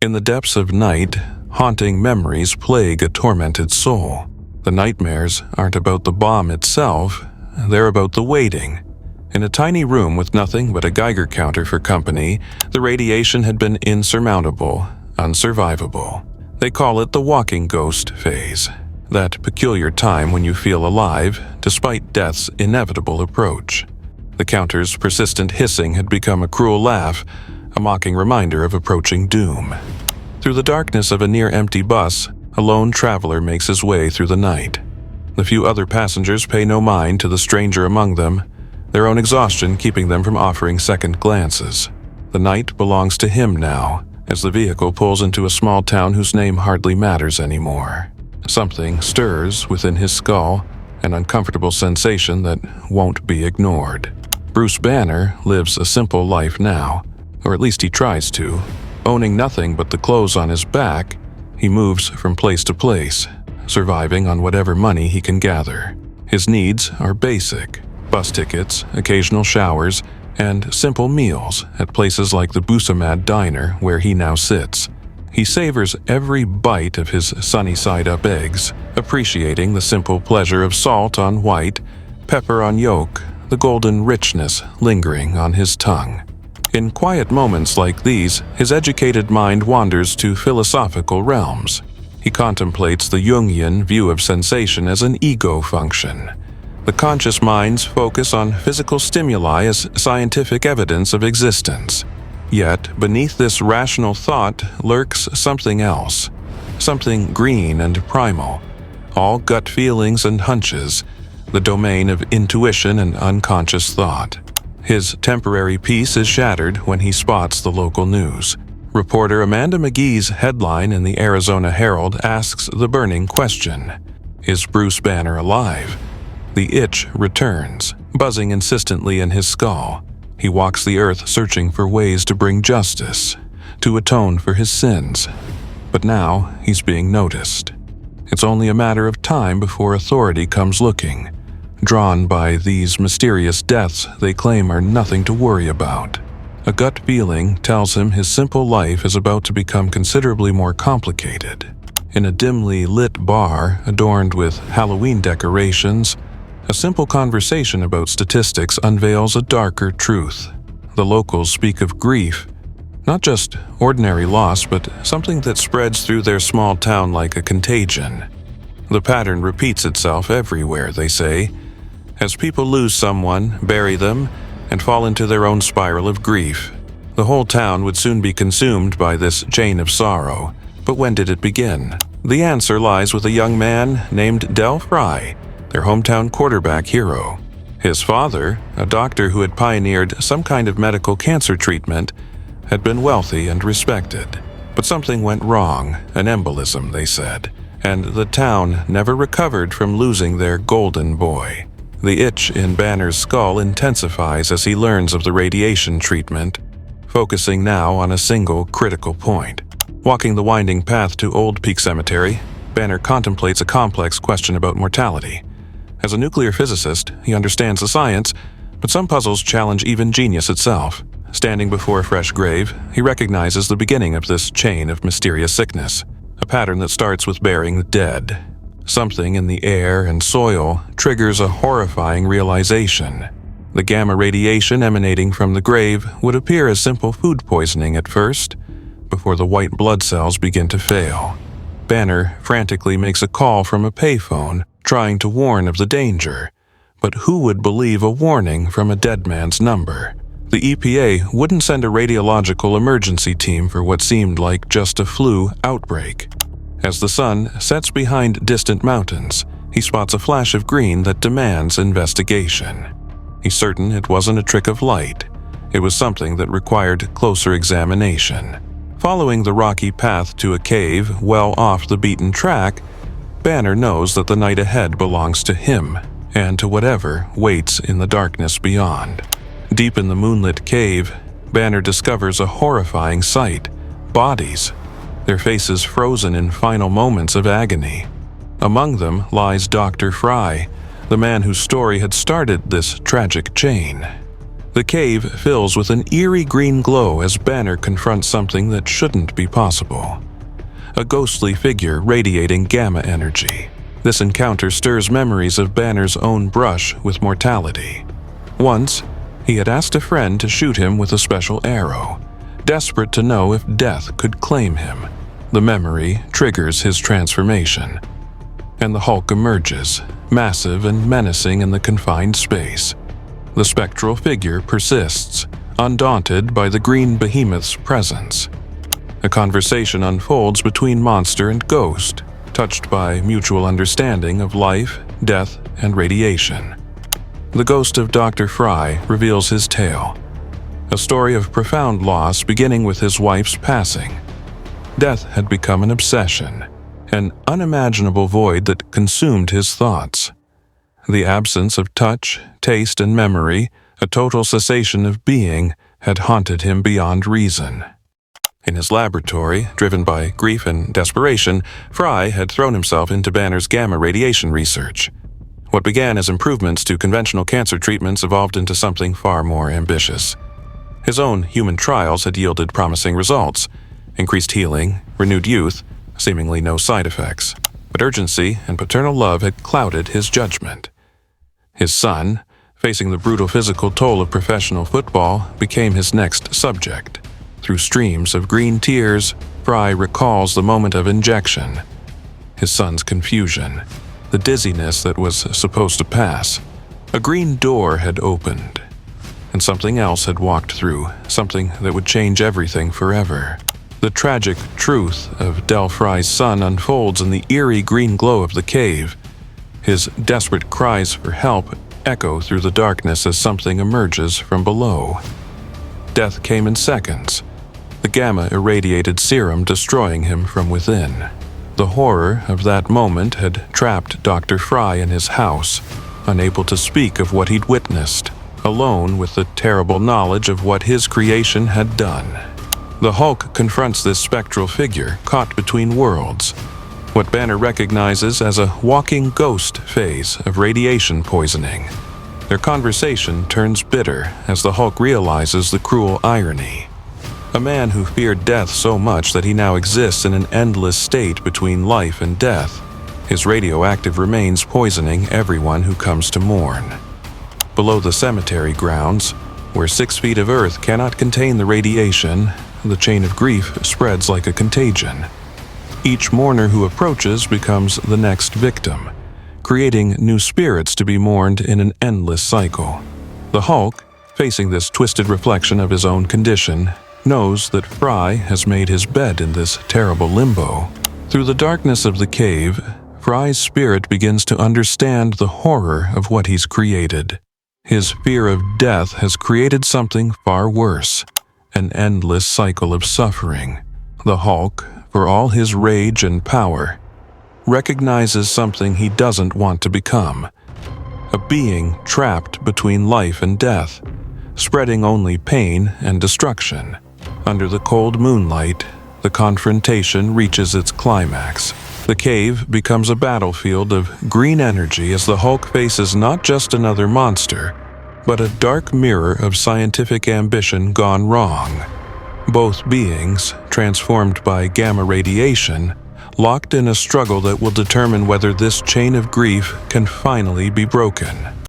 In the depths of night, haunting memories plague a tormented soul. The nightmares aren't about the bomb itself, they're about the waiting. In a tiny room with nothing but a Geiger counter for company, the radiation had been insurmountable, unsurvivable. They call it the walking ghost phase, that peculiar time when you feel alive despite death's inevitable approach. The counter's persistent hissing had become a cruel laugh, a mocking reminder of approaching doom. Through the darkness of a near-empty bus, a lone traveler makes his way through the night. The few other passengers pay no mind to the stranger among them, their own exhaustion keeping them from offering second glances. The night belongs to him now, as the vehicle pulls into a small town whose name hardly matters anymore. Something stirs within his skull, an uncomfortable sensation that won't be ignored. Bruce Banner lives a simple life now, or at least he tries to. Owning nothing but the clothes on his back, he moves from place to place, surviving on whatever money he can gather. His needs are basic: bus tickets, occasional showers, and simple meals at places like the Busamad Diner where he now sits. He savors every bite of his sunny-side-up eggs, appreciating the simple pleasure of salt on white, pepper on yolk, the golden richness lingering on his tongue. In quiet moments like these, his educated mind wanders to philosophical realms. He contemplates the Jungian view of sensation as an ego function. The conscious mind's focus on physical stimuli as scientific evidence of existence. Yet, beneath this rational thought lurks something else, something green and primal, all gut feelings and hunches, the domain of intuition and unconscious thought. His temporary peace is shattered when he spots the local news. Reporter Amanda McGee's headline in the Arizona Herald asks the burning question: is Bruce Banner alive? The itch returns, buzzing insistently in his skull. He walks the earth searching for ways to bring justice, to atone for his sins. But now he's being noticed. It's only a matter of time before authority comes looking, drawn by these mysterious deaths they claim are nothing to worry about. A gut feeling tells him his simple life is about to become considerably more complicated. In a dimly lit bar adorned with Halloween decorations, a simple conversation about statistics unveils a darker truth. The locals speak of grief, not just ordinary loss, but something that spreads through their small town like a contagion. The pattern repeats itself everywhere, they say, as people lose someone, bury them, and fall into their own spiral of grief. The whole town would soon be consumed by this chain of sorrow. But when did it begin? The answer lies with a young man named Del Fry, their hometown quarterback hero. His father, a doctor who had pioneered some kind of medical cancer treatment, had been wealthy and respected. But something went wrong, an embolism, they said, and the town never recovered from losing their golden boy. The itch in Banner's skull intensifies as he learns of the radiation treatment, focusing now on a single critical point. Walking the winding path to Old Peak Cemetery, Banner contemplates a complex question about mortality. As a nuclear physicist, he understands the science, but some puzzles challenge even genius itself. Standing before a fresh grave, he recognizes the beginning of this chain of mysterious sickness, a pattern that starts with burying the dead. Something in the air and soil triggers a horrifying realization. The gamma radiation emanating from the grave would appear as simple food poisoning at first, before the white blood cells begin to fail. Banner frantically makes a call from a payphone, trying to warn of the danger. But who would believe a warning from a dead man's number? The EPA wouldn't send a radiological emergency team for what seemed like just a flu outbreak. As the sun sets behind distant mountains, he spots a flash of green that demands investigation. He's certain it wasn't a trick of light. It was something that required closer examination. Following the rocky path to a cave well off the beaten track, Banner knows that the night ahead belongs to him and to whatever waits in the darkness beyond. Deep in the moonlit cave, Banner discovers a horrifying sight: bodies, their faces frozen in final moments of agony. Among them lies Dr. Fry, the man whose story had started this tragic chain. The cave fills with an eerie green glow as Banner confronts something that shouldn't be possible. A ghostly figure radiating gamma energy. This encounter stirs memories of Banner's own brush with mortality. Once, he had asked a friend to shoot him with a special arrow, desperate to know if death could claim him. The memory triggers his transformation, and the Hulk emerges, massive and menacing in the confined space. The spectral figure persists, undaunted by the green behemoth's presence. A conversation unfolds between monster and ghost, touched by mutual understanding of life, death, and radiation. The ghost of Dr. Fry reveals his tale, a story of profound loss beginning with his wife's passing. Death had become an obsession, an unimaginable void that consumed his thoughts. The absence of touch, taste, and memory, a total cessation of being, had haunted him beyond reason. In his laboratory, driven by grief and desperation, Fry had thrown himself into Banner's gamma radiation research. What began as improvements to conventional cancer treatments evolved into something far more ambitious. His own human trials had yielded promising results: increased healing, renewed youth, seemingly no side effects. But urgency and paternal love had clouded his judgment. His son, facing the brutal physical toll of professional football, became his next subject. Through streams of green tears, Fry recalls the moment of injection. His son's confusion, the dizziness that was supposed to pass. A green door had opened, and something else had walked through, something that would change everything forever. The tragic truth of Del Fry's son unfolds in the eerie green glow of the cave. His desperate cries for help echo through the darkness as something emerges from below. Death came in seconds, the gamma-irradiated serum destroying him from within. The horror of that moment had trapped Dr. Fry in his house, unable to speak of what he'd witnessed, alone with the terrible knowledge of what his creation had done. The Hulk confronts this spectral figure caught between worlds, what Banner recognizes as a walking ghost phase of radiation poisoning. Their conversation turns bitter as the Hulk realizes the cruel irony. A man who feared death so much that he now exists in an endless state between life and death. His radioactive remains poisoning everyone who comes to mourn. Below the cemetery grounds, where 6 feet of earth cannot contain the radiation, the chain of grief spreads like a contagion. Each mourner who approaches becomes the next victim, creating new spirits to be mourned in an endless cycle. The Hulk, facing this twisted reflection of his own condition, knows that Fry has made his bed in this terrible limbo. Through the darkness of the cave, Fry's spirit begins to understand the horror of what he's created. His fear of death has created something far worse, an endless cycle of suffering. The Hulk, for all his rage and power, recognizes something he doesn't want to become. A being trapped between life and death, spreading only pain and destruction. Under the cold moonlight, the confrontation reaches its climax. The cave becomes a battlefield of green energy as the Hulk faces not just another monster, but a dark mirror of scientific ambition gone wrong. Both beings, transformed by gamma radiation, locked in a struggle that will determine whether this chain of grief can finally be broken.